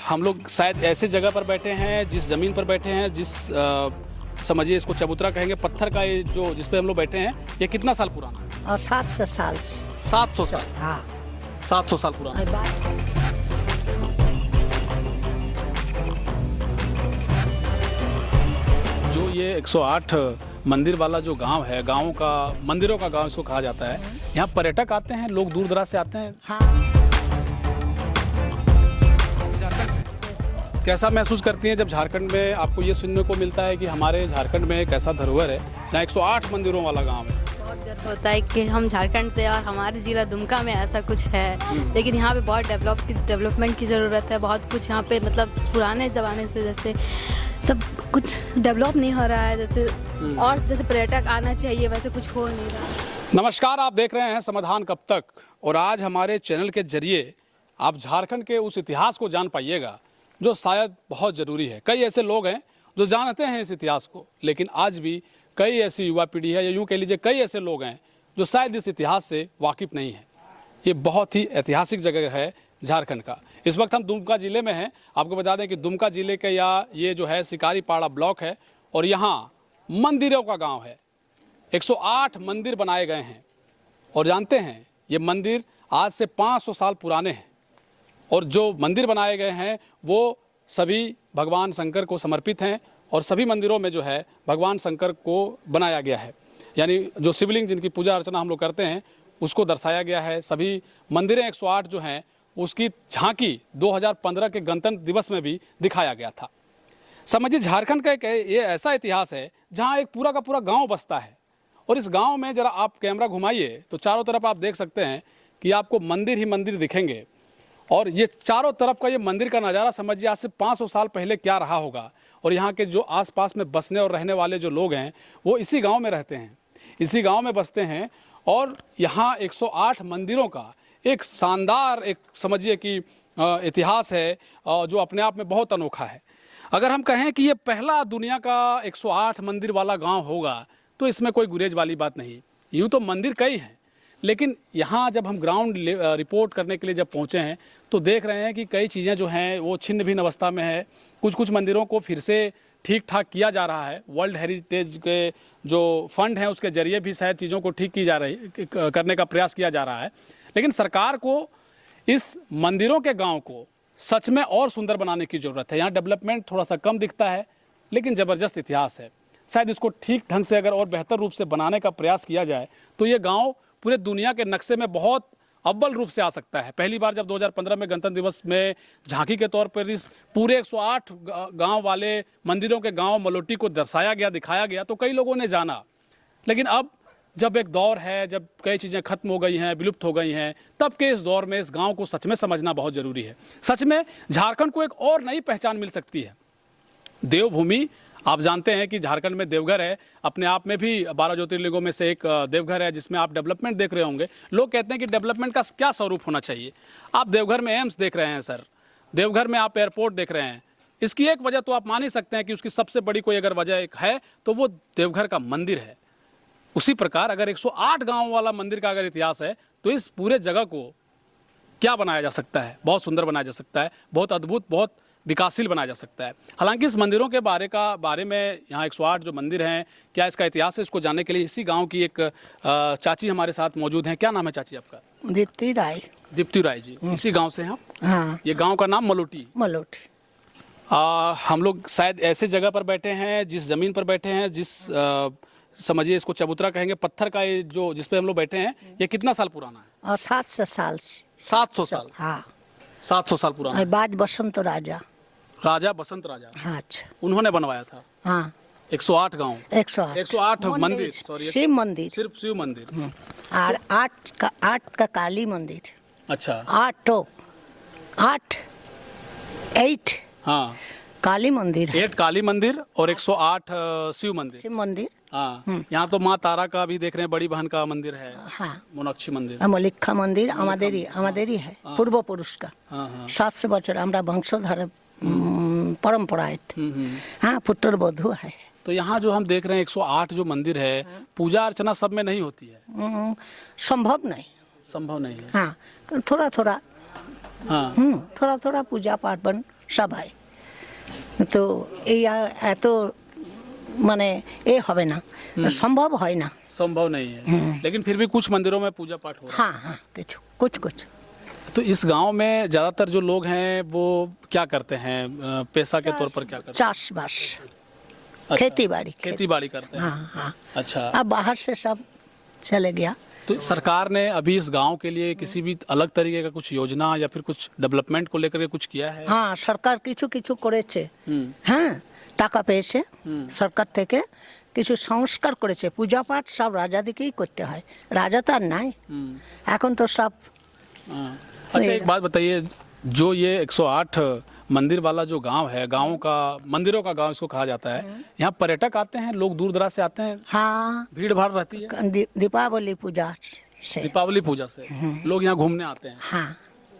हम लोग शायद ऐसे जगह पर बैठे हैं, जिस ज़मीन पर बैठे हैं, समझिए इसको चबूतरा कहेंगे, पत्थर का ये जो जिस पे हम लोग बैठे हैं, ये कितना साल पुराना है? 700 साल से। 700 साल? हाँ, 700 साल पुराना। जो ये 108 मंदिर वाला जो गांव है, गाँव का मंदिरों का गांव इसको कहा जाता है। यहाँ पर्यटक आते हैं, लोग दूर दराज से आते हैं। हाँ। कैसा महसूस करती हैं जब झारखंड में आपको ये सुनने को मिलता है कि हमारे झारखंड में एक ऐसा धरोहर है जहाँ 108 मंदिरों वाला गांव है? बहुत गर्व होता है कि हम झारखंड से और हमारे जिला दुमका में ऐसा कुछ है, लेकिन यहाँ पे बहुत डेवलपमेंट की ज़रूरत है। बहुत कुछ यहाँ पे मतलब पुराने ज़माने से जैसे सब कुछ डेवलप नहीं हो रहा है, जैसे और जैसे पर्यटक आना चाहिए वैसे कुछ हो नहीं रहा। नमस्कार, आप देख रहे हैं समाधान कब तक, और आज हमारे चैनल के जरिए आप झारखंड के उस इतिहास को जान पाइएगा जो शायद बहुत ज़रूरी है। कई ऐसे लोग हैं जो जानते हैं इस इतिहास को, लेकिन आज भी कई ऐसी युवा पीढ़ी है, या यूँ कह लीजिए कई ऐसे लोग हैं जो शायद इस इतिहास से वाकिफ़ नहीं है। ये बहुत ही ऐतिहासिक जगह है झारखंड का। इस वक्त हम दुमका ज़िले में हैं। आपको बता दें कि दुमका ज़िले के ये जो है शिकारीपाड़ा ब्लॉक है, और यहाँ मंदिरों का गाँव है। 108 मंदिर बनाए गए हैं, और जानते हैं ये मंदिर आज से 500 साल पुराने हैं, और जो मंदिर बनाए गए हैं वो सभी भगवान शंकर को समर्पित हैं, और सभी मंदिरों में जो है भगवान शंकर को बनाया गया है, यानी जो शिवलिंग जिनकी पूजा अर्चना हम लोग करते हैं उसको दर्शाया गया है। सभी मंदिरें 108 जो हैं उसकी झांकी 2015 के गणतंत्र दिवस में भी दिखाया गया था। समझिए झारखंड का एक ये ऐसा इतिहास है जहाँ एक पूरा का पूरा गाँव बसता है, और इस गाँव में ज़रा आप कैमरा घुमाइए तो चारों तरफ आप देख सकते हैं कि आपको मंदिर ही मंदिर दिखेंगे। और ये चारों तरफ का ये मंदिर का नज़ारा समझिए आज से 500 साल पहले क्या रहा होगा। और यहाँ के जो आसपास में बसने और रहने वाले जो लोग हैं वो इसी गांव में रहते हैं, इसी गांव में बसते हैं, और यहाँ 108 मंदिरों का एक शानदार एक समझिए कि इतिहास है जो अपने आप में बहुत अनोखा है। अगर हम कहें कि ये पहला दुनिया का 108 मंदिर वाला गाँव होगा तो इसमें कोई गुरेज वाली बात नहीं। यूँ तो मंदिर कई हैं, लेकिन यहाँ जब हम ग्राउंड रिपोर्ट करने के लिए जब पहुँचे हैं तो देख रहे हैं कि कई चीज़ें जो हैं वो छिन्न भिन्न अवस्था में है। कुछ मंदिरों को फिर से ठीक ठाक किया जा रहा है। वर्ल्ड हेरिटेज के जो फंड हैं उसके जरिए भी शायद चीज़ों को ठीक करने का प्रयास किया जा रहा है। लेकिन सरकार को इस मंदिरों के गाँव को सच में और सुंदर बनाने की ज़रूरत है। यहाँ डेवलपमेंट थोड़ा सा कम दिखता है, लेकिन ज़बरदस्त इतिहास है। शायद इसको ठीक ढंग से अगर और बेहतर रूप से बनाने का प्रयास किया जाए तो ये गाँव पूरे दुनिया के नक्शे में बहुत अव्वल रूप से आ सकता है। पहली बार जब 2015 में गणतंत्र दिवस में झांकी के तौर पर इस पूरे 108 गांव वाले मंदिरों के गांव मलोटी को दर्शाया गया, दिखाया गया, तो कई लोगों ने जाना। लेकिन अब जब एक दौर है, जब कई चीज़ें खत्म हो गई हैं, विलुप्त हो गई हैं, तब के इस दौर में इस गाँव को सच में समझना बहुत ज़रूरी है। सच में झारखंड को एक और नई पहचान मिल सकती है। देवभूमि, आप जानते हैं कि झारखंड में देवघर है, अपने आप में भी 12 ज्योतिर्लिंगों में से एक देवघर है, जिसमें आप डेवलपमेंट देख रहे होंगे। लोग कहते हैं कि डेवलपमेंट का क्या स्वरूप होना चाहिए। आप देवघर में एम्स देख रहे हैं सर, देवघर में आप एयरपोर्ट देख रहे हैं। इसकी एक वजह तो आप मान ही सकते हैं कि उसकी सबसे बड़ी कोई अगर वजह एक है तो वो देवघर का मंदिर है। उसी प्रकार अगर 108 गाँव वाला मंदिर का अगर इतिहास है तो इस पूरे जगह को क्या बनाया जा सकता है? बहुत सुंदर बनाया जा सकता है, बहुत अद्भुत, बहुत विकासशील बनाया जा सकता है। हालांकि इस मंदिरों के बारे में यहाँ 108 जो मंदिर हैं, क्या इसका इतिहास है, इसको जानने के लिए इसी गांव की एक चाची हमारे साथ मौजूद हैं। क्या नाम है चाची आपका? दीप्ति राय। दीप्ति राय जी, इसी गांव से हैं आप? हाँ। ये गांव का नाम मलोटी? मलोटी। हम लोग शायद ऐसे जगह पर बैठे हैं, जिस ज़मीन पर बैठे हैं, समझिए इसको चबूतरा कहेंगे, पत्थर का ये जो जिस पे हम लोग बैठे हैं, ये कितना साल पुराना है? 700 साल से। 700 साल? हाँ, 700 साल पुराना। बाद बसंत राजा बसंत राजा, हाँ, अच्छा, उन्होंने बनवाया था। हाँ, 108 गांव, 108 मंदिर, सॉरी, शिव मंदिर, सिर्फ शिव मंदिर, और 8 का काली मंदिर। अच्छा, 8 हाँ, काली मंदिर है। 8 काली मंदिर और 108 शिव मंदिर। हाँ, यहाँ तो माँ तारा का भी देख रहे हैं, बड़ी बहन का मंदिर है। हाँ, मोनाक्षी मंदिर, मलिक्खा मंदिर আমাদেরই है, पूर्व पुरुष का। 700 বছর আমরা বংশধর परंपरा है। हाँ, पुत्र बधू है। तो यहाँ जो हम देख रहे हैं 108 जो मंदिर है, पूजा अर्चना सब में नहीं होती है? संभव नहीं है। हाँ, थोड़ा थोड़ा, हाँ, थोड़ा पूजा पाठ সব হয়। তো এই এত মানে এ হবে না, সম্ভব হয় না। संभव नहीं है, लेकिन फिर भी कुछ मंदिरों में पूजा पाठ हो रहा हाँ हाँ कुछ कुछ कुछ। है। तो इस गांव में ज़्यादातर जो लोग हैं वो क्या करते हैं, पैसा के तौर पर क्या करते हैं? चाषबास, अच्छा, खेती बाड़ी। खेती बाड़ी करते हैं। हाँ हाँ। अच्छा, अब बाहर से सब चले गया। तो सरकार ने अभी इस गांव के लिए किसी भी अलग तरीके का कुछ योजना या फिर कुछ डेवलपमेंट को लेकर के कुछ किया है? হ্যাঁ সরকার কিছু কিছু করেছে। হ্যাঁ টাকা পেয়েছে সরকার থেকে, কিছু সংস্কার করেছে। পূজা পাঠ সব রাজাদিকেই করতে হয়, রাজা তো আর নাই এখন তো সব। हाँ। अच्छा, एक बात बताइए, जो ये 108 मंदिर वाला जो गांव है, गांव का मंदिरों का गांव इसको कहा जाता है, यहाँ पर्यटक आते हैं, लोग दूर दराज से आते हैं, हाँ भीड़ भाड़ रहती है? दीपावली पूजा से। दीपावली पूजा से लोग यहाँ घूमने आते हैं। हाँ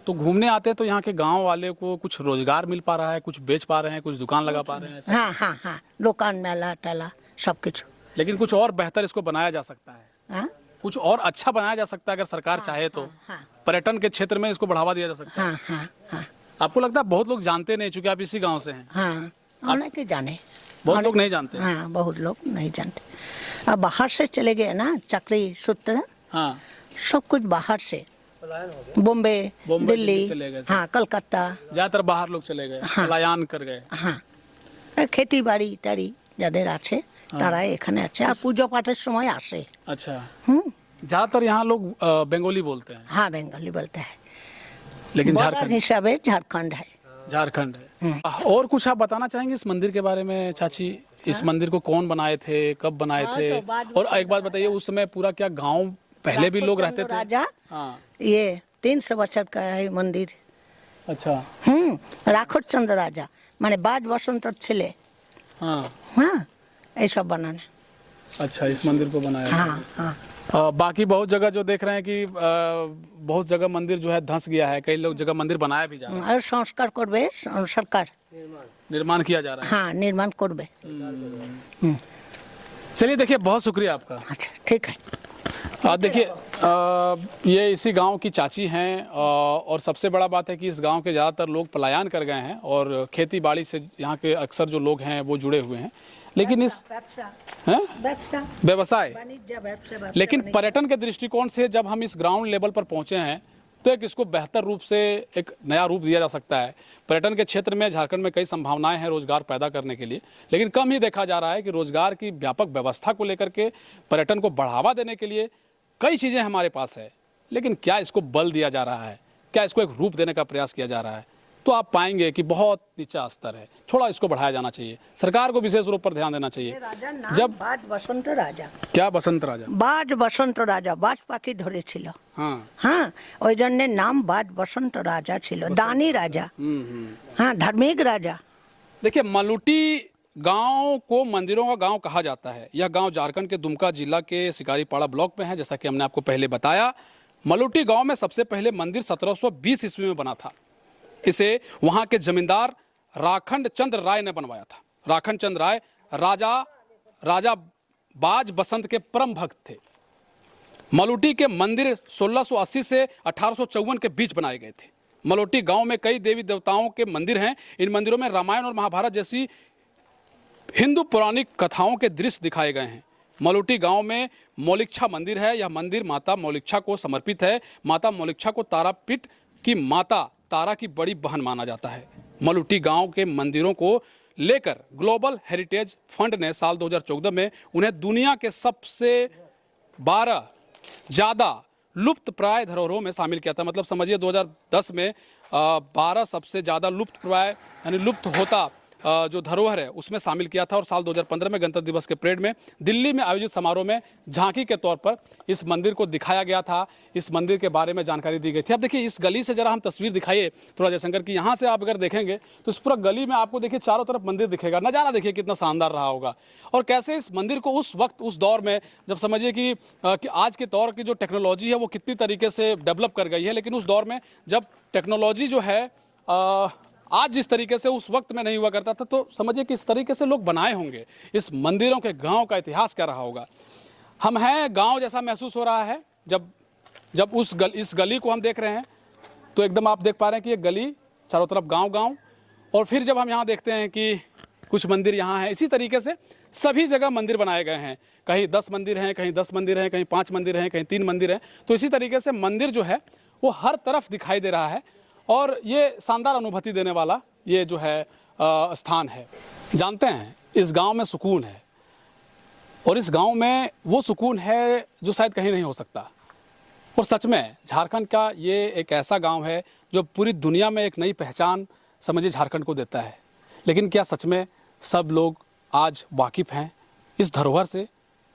तो घूमने आते हैं तो यहाँ के गांव वाले को कुछ रोजगार मिल पा रहा है, कुछ बेच पा रहे हैं, कुछ दुकान लगा पा रहे हैं ऐसा? हाँ हाँ हाँ दुकान मेला टाला सब कुछ। लेकिन कुछ और बेहतर इसको बनाया जा सकता है, हाँ कुछ और अच्छा बनाया जा सकता है अगर सरकार चाहे तो। हाँ पर्यटन के क्षेत्र में इसको बढ़ावा दिया जा सकता है। हाँ हाँ हाँ आपको लगता है बहुत लोग जानते नहीं, चूंकि आप इसी गांव से हैं? हाँ और के जाने बहुत लोग नहीं जानते। हाँ बहुत लोग नहीं जानते। अब बाहर से चले गए ना, चक्री सूत्र, हाँ, सब कुछ बाहर से, बॉम्बे बॉम्बे, दिल्ली, चले गए। हाँ कलकत्ता, ज्यादातर बाहर लोग चले गए, पलायन कर गए। হ্যাঁ খেতি বাড়ি টাড়ি যাদের আছে তারা এখানে আছে আর পুজো পাঠের সময় আসে। अच्छा, হুম ज्यादातर यहाँ लोग बंगाली बोलते हैं, हाँ बंगाली बोलते हैं, लेकिन बॉर्डर झारखंड हिसाबे झारखंड है। झारखंड है। और कुछ आप बताना चाहेंगे इस मंदिर के बारे में चाची? इस मंदिर को कौन बनाए थे, कब बनाए हाँ, थे? तो बाद में और एक बात बताइए, उस समय पूरा क्या गांव पहले भी लोग रहते थे? राजा हाँ, ये 300 বছর का है मंदिर। अच्छा, রাখর চন্দ্র রাজা মানে বাজ বসন্তর ছেলে। हाँ, हाँ এইসব বানানো। अच्छा, इस मंदिर को बनाया। हाँ हाँ बाकी बहुत जगह जो देख रहे हैं कि बहुत जगह मंदिर जो है धंस गया है, कई लोग जगह मंदिर बनाया भी जा रहा है, আর সংস্কার করবে সরকার। निर्माण किया जा रहा है। हाँ निर्माण করবে। चलिए, देखिए, बहुत शुक्रिया आपका। अच्छा ठीक है। देखिए, ये इसी गांव की चाची हैं, और सबसे बड़ा बात है कि इस गांव के ज़्यादातर लोग पलायन कर गए हैं और खेती बाड़ी से यहाँ के अक्सर जो लोग हैं वो जुड़े हुए हैं, लेकिन इस हैं व्यवसाय, लेकिन पर्यटन के दृष्टिकोण से जब हम इस ग्राउंड लेवल पर पहुँचे हैं तो एक इसको बेहतर रूप से एक नया रूप दिया जा सकता है। पर्यटन के क्षेत्र में झारखंड में कई संभावनाएं हैं रोजगार पैदा करने के लिए, लेकिन कम ही देखा जा रहा है कि रोजगार की व्यापक व्यवस्था को लेकर के पर्यटन को बढ़ावा देने के लिए कई चीज़ें हमारे पास है, लेकिन क्या इसको बल दिया जा रहा है, क्या इसको एक रूप देने का प्रयास किया जा रहा है? तो आप पाएंगे कि बहुत नीचा स्तर है, थोड़ा इसको बढ़ाया जाना चाहिए, सरकार को विशेष रूप पर ध्यान देना चाहिए। जब বাজ বসন্ত রাজা, क्या बसंत राजा? বাজ বসন্ত রাজা বাজ পাখি ধরেছিল। हाँ, হ্যাঁ ওই জন্য নাম বাজ বসন্ত রাজা ছিল, দানি রাজা। हाँ धार्मिक राजा। देखिए, मलुटी गांव को मंदिरों का गांव कहा जाता है। यह गांव झारखंड के दुमका जिला के शिकारीपाड़ा ब्लॉक में है। जैसा कि हमने आपको पहले बताया, मलुटी गांव में सबसे पहले मंदिर 1720 ईस्वी में बना था। इसे वहां के जमींदार राखंड चंद्र राय ने बनवाया था। राखंड चंद्र राय राजा बाज बसंत के परम भक्त थे। मलुटी के मंदिर 1680 से 1854 के बीच बनाए गए थे। मलुटी गांव में कई देवी देवताओं के मंदिर हैं। इन मंदिरों में रामायण और महाभारत जैसी हिंदू पौराणिक कथाओं के दृश्य दिखाए गए हैं। मलुटी गांव में मौलिक्षा मंदिर है। यह मंदिर माता मौलिक्षा को समर्पित है। माता मौलिक्षा को तारापीठ की माता तारा की बड़ी बहन माना जाता है। मलुटी गांव के मंदिरों को लेकर ग्लोबल हेरिटेज फंड ने साल 2014 में उन्हें दुनिया के सबसे 12 ज़्यादा लुप्त प्राय धरोहरों में शामिल किया था। मतलब समझिए 2010 में 12 सबसे ज़्यादा लुप्त प्राय यानी लुप्त होता जो धरोहर है उसमें शामिल किया था। और साल 2015 में गणतंत्र दिवस के परेड में दिल्ली में आयोजित समारोह में झांकी के तौर पर इस मंदिर को दिखाया गया था। इस मंदिर के बारे में जानकारी दी गई थी। अब देखिए, इस गली से जरा हम तस्वीर दिखाइए थोड़ा जयशंकर की। यहाँ से आप अगर देखेंगे तो इस पूरा गली में आपको देखिए चारों तरफ मंदिर दिखेगा। नज़ारा देखिए कितना शानदार रहा होगा। और कैसे इस मंदिर को उस वक्त उस दौर में जब समझिए कि आज के दौर की जो टेक्नोलॉजी है वो कितनी तरीके से डेवलप कर गई है, लेकिन उस दौर में जब टेक्नोलॉजी जो है आज जिस तरीके से उस वक्त में नहीं हुआ करता था, तो समझिए किस तरीके से लोग बनाए होंगे। इस मंदिरों के गांव का इतिहास क्या रहा होगा। हम हैं गांव जैसा महसूस हो रहा है। जब इस गली को हम देख रहे हैं तो एकदम आप देख पा रहे हैं कि ये गली चारों तरफ गांव और फिर जब हम यहाँ देखते हैं कि कुछ मंदिर यहाँ हैं, इसी तरीके से सभी जगह मंदिर बनाए गए हैं। कहीं 10 मंदिर हैं, कहीं 10 मंदिर हैं, कहीं 5 मंदिर हैं, कहीं 3 मंदिर हैं। तो इसी तरीके से मंदिर जो है वो हर तरफ दिखाई दे रहा है और ये शानदार अनुभूति देने वाला ये जो है स्थान है। जानते हैं इस गांव में सुकून है और इस गांव में वो सुकून है जो शायद कहीं नहीं हो सकता। और सच में झारखंड का ये एक ऐसा गांव है जो पूरी दुनिया में एक नई पहचान समझिए झारखंड को देता है। लेकिन क्या सच में सब लोग आज वाकिफ़ हैं इस धरोहर से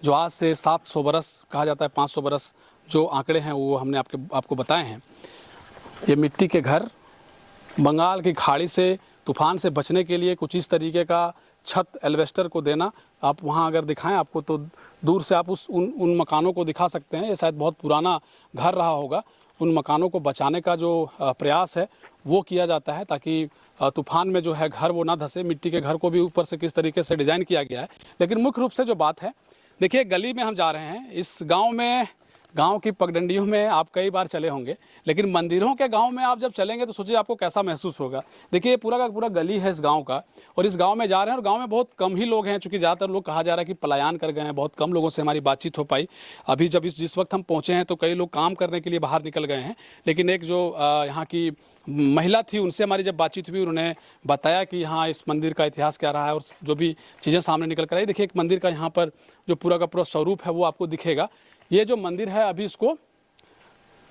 जो आज से 700 बरस कहा जाता है, 500 बरस जो आंकड़े हैं वो हमने आपको बताए हैं। ये मिट्टी के घर, बंगाल की खाड़ी से तूफान से बचने के लिए कुछ इस तरीके का छत एल्वेस्टर को देना। आप वहाँ अगर दिखाएं आपको तो दूर से आप उन मकानों को दिखा सकते हैं। ये शायद बहुत पुराना घर रहा होगा। उन मकानों को बचाने का जो प्रयास है वो किया जाता है ताकि तूफान में जो है घर वो ना धंसे। मिट्टी के घर को भी ऊपर से किस तरीके से डिज़ाइन किया गया है। लेकिन मुख्य रूप से जो बात है, देखिए गली में हम जा रहे हैं, इस गांव में, गांव की पगडंडियों में आप कई बार चले होंगे, लेकिन मंदिरों के गांव में आप जब चलेंगे तो सोचिए आपको कैसा महसूस होगा। देखिए पूरा का पूरा गली है इस गांव का और इस गांव में जा रहे हैं और गांव में बहुत कम ही लोग हैं, चूँकि ज़्यादातर लोग कहा जा रहा है कि पलायन कर गए हैं। बहुत कम लोगों से हमारी बातचीत हो पाई। अभी जब जिस वक्त हम पहुँचे हैं तो कई लोग काम करने के लिए बाहर निकल गए हैं। लेकिन एक जो यहाँ की महिला थी उनसे हमारी जब बातचीत हुई, उन्होंने बताया कि यहाँ इस मंदिर का इतिहास क्या रहा है और जो भी चीज़ें सामने निकल कर आई। देखिए एक मंदिर का यहाँ पर जो पूरा का पूरा स्वरूप है वो आपको दिखेगा। ये जो मंदिर है अभी इसको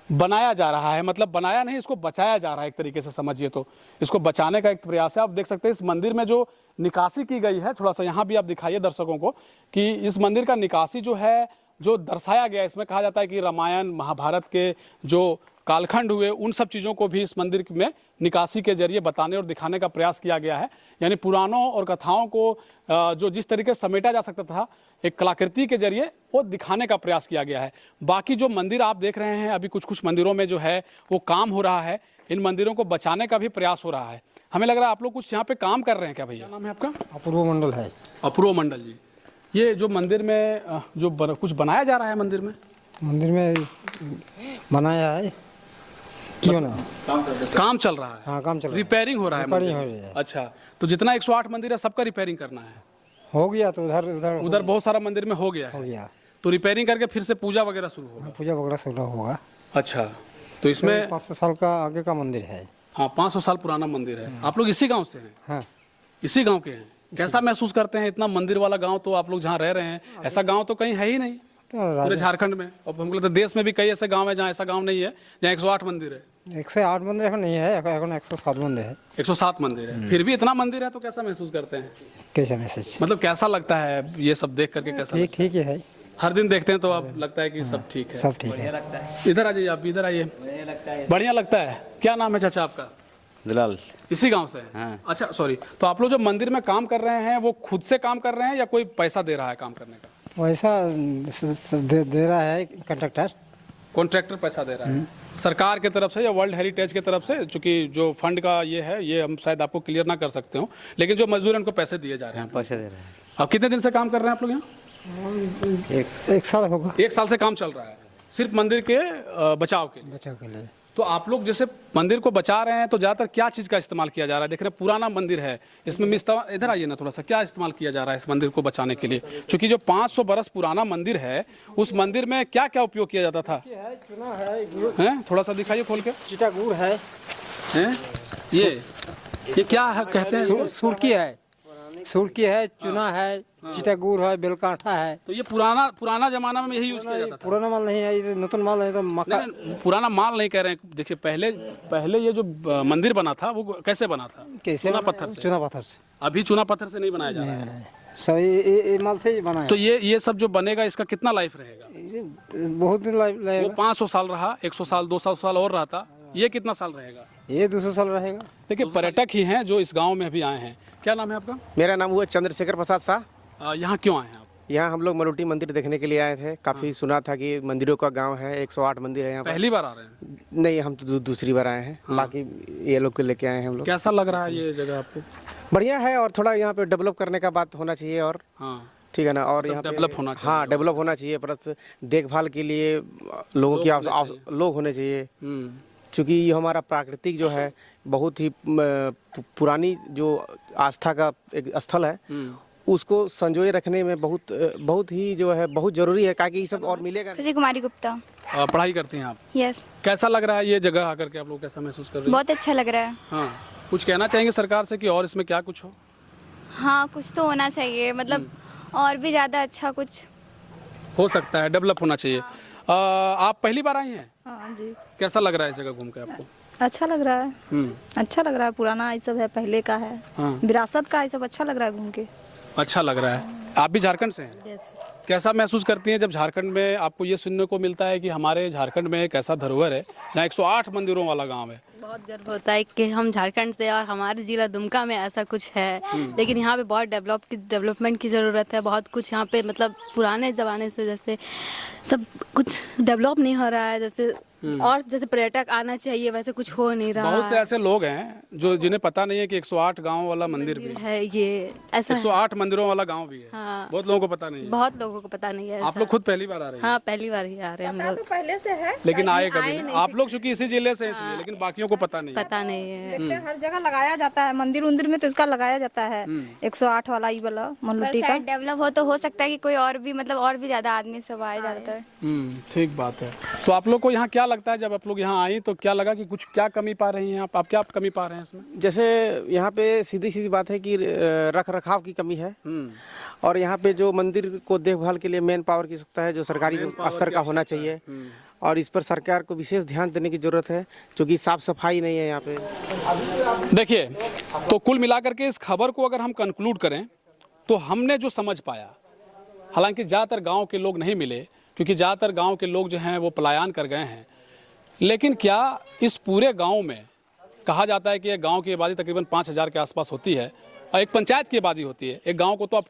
बनाया जा रहा है, मतलब बनाया नहीं, इसको बचाया जा रहा है एक तरीके से समझिए तो। इसको बचाने का एक प्रयास है। आप देख सकते हैं इस मंदिर में जो निकासी की गई है, थोड़ा सा यहाँ भी आप दिखाइए दर्शकों को कि इस मंदिर का निकासी जो है जो दर्शाया गया है, इसमें कहा जाता है कि रामायण महाभारत के जो कालखंड हुए उन सब चीज़ों को भी इस मंदिर में निकासी के जरिए बताने और दिखाने का प्रयास किया गया है। यानी पुराणों और कथाओं को जो जिस तरीके से समेटा जा सकता था एक कलाकृति के जरिए वो दिखाने का प्रयास किया गया है। बाकी जो मंदिर आप देख रहे हैं, अभी कुछ मंदिरों में जो है वो काम हो रहा है। इन मंदिरों को बचाने का भी प्रयास हो रहा है। हमें लग रहा है आप लोग कुछ यहाँ पे काम कर रहे हैं क्या भैया? नाम है आपका? अपूर्व मंडल है। अपूर्व मंडल जी, ये जो मंदिर में जो कुछ बनाया जा रहा है मंदिर में बनाया है क्यों ना काम चल रहा है? हाँ, काम चल रहा है। रिपेयरिंग हो रहा है रिपेयरिंग मंदिर हो में। रही है। अच्छा, तो जितना 108 मंदिर है सबका रिपेयरिंग करना है? हो गया तो उधर उधर बहुत सारा मंदिर में हो गया हो है, गया। तो रिपेयरिंग करके फिर से पूजा वगैरह शुरू होगा? पूजा वगैरह शुरू होगा। अच्छा, तो इसमें 500 साल का आगे का मंदिर है। हाँ, 500 साल पुराना मंदिर है। आप लोग इसी गांव से हैं? हाँ, इसी गांव के हैं। कैसा महसूस करते हैं इतना मंदिर वाला गांव? तो आप लोग जहाँ रह रहे हैं ऐसा गांव तो कहीं है ही नहीं तो पूरे झारखंड में। और हमको लगता है देश में भी कई ऐसे गांव है जहाँ ऐसा गांव नहीं है जहाँ 108 मंदिर है। 108 मंदिर এখন नहीं है, এখন 107 मंदिर है। 107 मंदिर है, फिर भी इतना मंदिर है तो कैसा महसूस करते हैं? कैसा मैसेज? मतलब कैसा लगता है ये सब देख करके? कैसा ठीक ठीक ही है, हर दिन देखते हैं तो आप लगता है कि सब ठीक है? सब ठीक है। इधर आ जाइए, आप इधर आइए। बढ़िया लगता है। क्या नाम है चाचा आपका? दलाल। इसी गांव से हैं? हाँ। अच्छा, सॉरी, तो आप लोग जो मंदिर में काम कर रहे हैं वो खुद से काम कर रहे हैं या कोई पैसा दे रहा है काम करने का? वैसा दे रहा है कंट्रैक्टर। कॉन्ट्रैक्टर पैसा दे रहा है सरकार की तरफ से या वर्ल्ड हेरिटेज की तरफ से? चूंकि जो फंड का ये है ये हम शायद आपको क्लियर ना कर सकते हो, लेकिन जो मजदूर हैं उनको पैसे दिए जा रहे हैं। पैसे दे रहे हैं। अब कितने दिन से काम कर रहे हैं आप लोग यहाँ? एक साल होगा। 1 साल से काम चल रहा है सिर्फ मंदिर के बचाव के लिए। बचाव के लिए। तो आप लोग जैसे मंदिर को बचा रहे हैं तो ज़्यादातर क्या चीज़ का इस्तेमाल किया जा रहा है? देख रहे हैं पुराना मंदिर है, इसमें इधर आइए ना थोड़ा सा, क्या इस्तेमाल किया जा रहा है इस मंदिर को बचाने के लिए? क्योंकि जो 500 बरस पुराना मंदिर है उस मंदिर में क्या क्या उपयोग किया जाता था? चूना है, हैं? थोड़ा सा दिखाइए खोल के। चिटा गुड़ है, हैं? ये क्या है कहते हैं? सुरकी है, चूना है, चिटा गुड़ है, बेलकाठा है। तो ये पुराना जमाना में यही यूज किया जाता था? पुराना माल नहीं है, ये नूतन माल है। तो मक्का नहीं, पुराना माल नहीं कह रहे हैं। देखिए पहले ये जो मंदिर बना था वो कैसे बना था? कैसे? चूना पत्थर से। चूना पत्थर से। अभी चूना पत्थर से नहीं बनाया जा रहा है। सो ये माल से ही बना है। तो ये सब जो बनेगा इसका कितना लाइफ रहेगा? बहुत दिन वो लगेगा। 500 साल रहा, 100 साल, 200 साल और रहा था, ये कितना साल रहेगा? ये 200 साल रहेगा। देखिए पर्यटक ही हैं जो इस गांव में अभी आए हैं। क्या नाम है आपका? मेरा नाम हुआ चंद्रशेखर प्रसाद शाह। यहाँ क्यों आए हैं आप? यहाँ हम लोग मलोटी मंदिर देखने के लिए आए थे। काफ़ी सुना था कि मंदिरों का गांव है, 108 मंदिर है यहाँ पर। पहली बार आ रहे हैं? नहीं, हम तो दूसरी बार आए हैं। बाकी ये लोग को लेके आए हैं हम लोग। कैसा लग रहा है ये जगह आपको? बढ़िया है, और थोड़ा यहाँ पे डेवलप करने का बात होना चाहिए। और हाँ, ठीक है ना, और यहाँ डेवलप होना चाहिए। हाँ, डेवलप होना चाहिए, प्लस देखभाल के लिए लोगों की लोग होने चाहिए। क्योंकि ये हमारा प्राकृतिक जो है बहुत ही पुरानी जो आस्था का एक स्थल है, उसको संजोए रखने में बहुत ही जो है बहुत जरूरी है, ताकि ये सब और मिलेगा। खुशी कुमारी गुप्ता। पढ़ाई करती हैं आप? यस। कैसा लग रहा है ये जगह आकर के, आप लोग कैसा महसूस कर रहे हैं? बहुत अच्छा लग रहा है। हाँ, कुछ कहना चाहेंगे सरकार से कि और इसमें क्या कुछ हो? हाँ, कुछ तो होना चाहिए, मतलब और भी ज़्यादा अच्छा कुछ हो सकता है, डेवलप होना चाहिए। आप पहली बार आई हैं? हाँ जी। कैसा लग रहा है इस जगह घूम के आपको? अच्छा लग रहा है। अच्छा लग रहा है, पुराना ये सब है, पहले का है। हाँ। विरासत का ये सब अच्छा लग रहा है घूम के। अच्छा लग रहा है। आप भी झारखंड से हैं? यस। कैसा महसूस करती हैं जब झारखंड में आपको ये सुनने को मिलता है कि हमारे झारखंड में एक ऐसा धरोहर है जहाँ 108 मंदिरों वाला गांव है? बहुत गर्व होता है कि हम झारखंड से और हमारे जिला दुमका में ऐसा कुछ है। लेकिन यहाँ पे बहुत डेवलपमेंट की ज़रूरत है। बहुत कुछ यहाँ पे मतलब पुराने ज़माने से जैसे सब कुछ डेवलप नहीं हो रहा है, जैसे और जैसे पर्यटक आना चाहिए वैसे कुछ हो नहीं रहा। बहुत से ऐसे लोग हैं जो जिन्हें पता नहीं है कि 108 गांव वाला मंदिर भी है। ये ऐसा 108 मंदिरों वाला गांव भी है। हाँ। बहुत लोगों को पता नहीं है। बहुत लोगों को पता नहीं है। आप लोग खुद पहली बार आ रहे हैं? हाँ, पहली बार ही आ रहे हैं हम लोग। पहले से है, लेकिन आए कभी नहीं। आप लोग चूंकि इसी जिले से हैं इसलिए, लेकिन बाकियों को पता नहीं है। पता नहीं है। देखते हर जगह लगाया जाता है, मंदिर उंदिर में तो इसका लगाया जाता है 108 वाला ये वाला मनलुटी का। डेवलप हो तो हो सकता है कि कोई और भी मतलब और भी ज़्यादा आदमी सब आए ज़्यादातर। ठीक बात है। तो आप लोग को यहाँ क्या लगता है, जब आप लोग यहाँ आई तो क्या लगा कि कुछ क्या कमी पा रही हैं आप क्या कमी पा रहे हैं इसमें? जैसे यहाँ पे सीधी बात है कि रख रखाव की कमी है, और यहाँ पे जो मंदिर को देखभाल के लिए मैन पावर की आवश्यकता है, जो सरकारी स्तर का होना चाहिए, और इस पर सरकार को विशेष ध्यान देने की जरूरत है, क्योंकि साफ सफाई नहीं है यहाँ पे। देखिए, तो कुल मिलाकर के इस खबर को अगर हम कंक्लूड करें तो हमने जो समझ पाया, हालांकि ज़्यादातर गांव के लोग नहीं मिले क्योंकि ज़्यादातर गांव के लोग जो हैं वो पलायन कर गए हैं, लेकिन क्या इस पूरे गांव में कहा जाता है कि एक गांव की आबादी तकरीबन 5000 के आसपास होती है और एक पंचायत की आबादी होती है। एक गांव को तो आप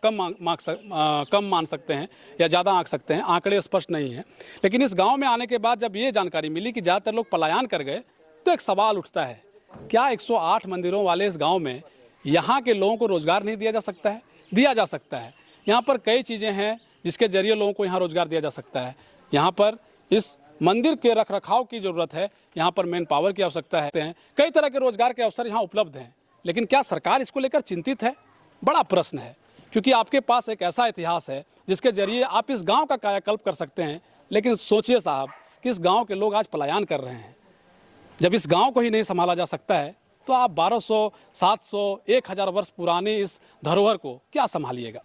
कम मान सकते हैं या ज़्यादा आंक सकते हैं, आंकड़े स्पष्ट नहीं हैं। लेकिन इस गांव में आने के बाद जब ये जानकारी मिली कि ज़्यादातर लोग पलायन कर गए, तो एक सवाल उठता है, क्या 108 मंदिरों वाले इस गाँव में यहाँ के लोगों को रोज़गार नहीं दिया जा सकता है? दिया जा सकता है। यहाँ पर कई चीज़ें हैं जिसके जरिए लोगों को यहाँ रोज़गार दिया जा सकता है। यहाँ पर इस मंदिर के रख रखाव की ज़रूरत है, यहाँ पर मैन पावर की आवश्यकता है, कई तरह के रोजगार के अवसर यहाँ उपलब्ध हैं। लेकिन क्या सरकार इसको लेकर चिंतित है? बड़ा प्रश्न है, क्योंकि आपके पास एक ऐसा इतिहास है जिसके जरिए आप इस गांव का कायाकल्प कर सकते हैं। लेकिन सोचिए साहब कि इस गांव के लोग आज पलायन कर रहे हैं। जब इस गांव को ही नहीं संभाला जा सकता है तो आप 1200, 700, 1000 वर्ष पुरानी इस धरोहर को क्या संभालिएगा?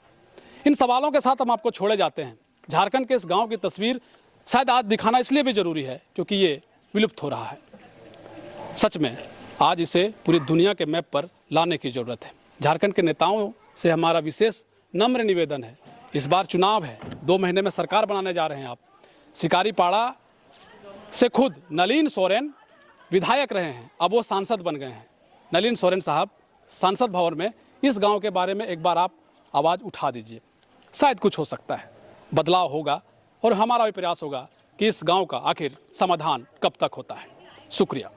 इन सवालों के साथ हम आपको छोड़े जाते हैं। झारखंड के इस गाँव की तस्वीर शायद आज दिखाना इसलिए भी ज़रूरी है क्योंकि ये विलुप्त हो रहा है। सच में आज इसे पूरी दुनिया के मैप पर लाने की ज़रूरत है। झारखंड के नेताओं से हमारा विशेष नम्र निवेदन है, इस बार चुनाव है, 2 महीने में सरकार बनाने जा रहे हैं आप। शिकारीपाड़ा से खुद नलिन सोरेन विधायक रहे हैं, अब वो सांसद बन गए हैं। नलिन सोरेन साहब सांसद भवन में इस गाँव के बारे में एक बार आप आवाज़ उठा दीजिए, शायद कुछ हो सकता है, बदलाव होगा। और हमारा भी प्रयास होगा कि इस गांव का आखिर समाधान कब तक होता है। शुक्रिया।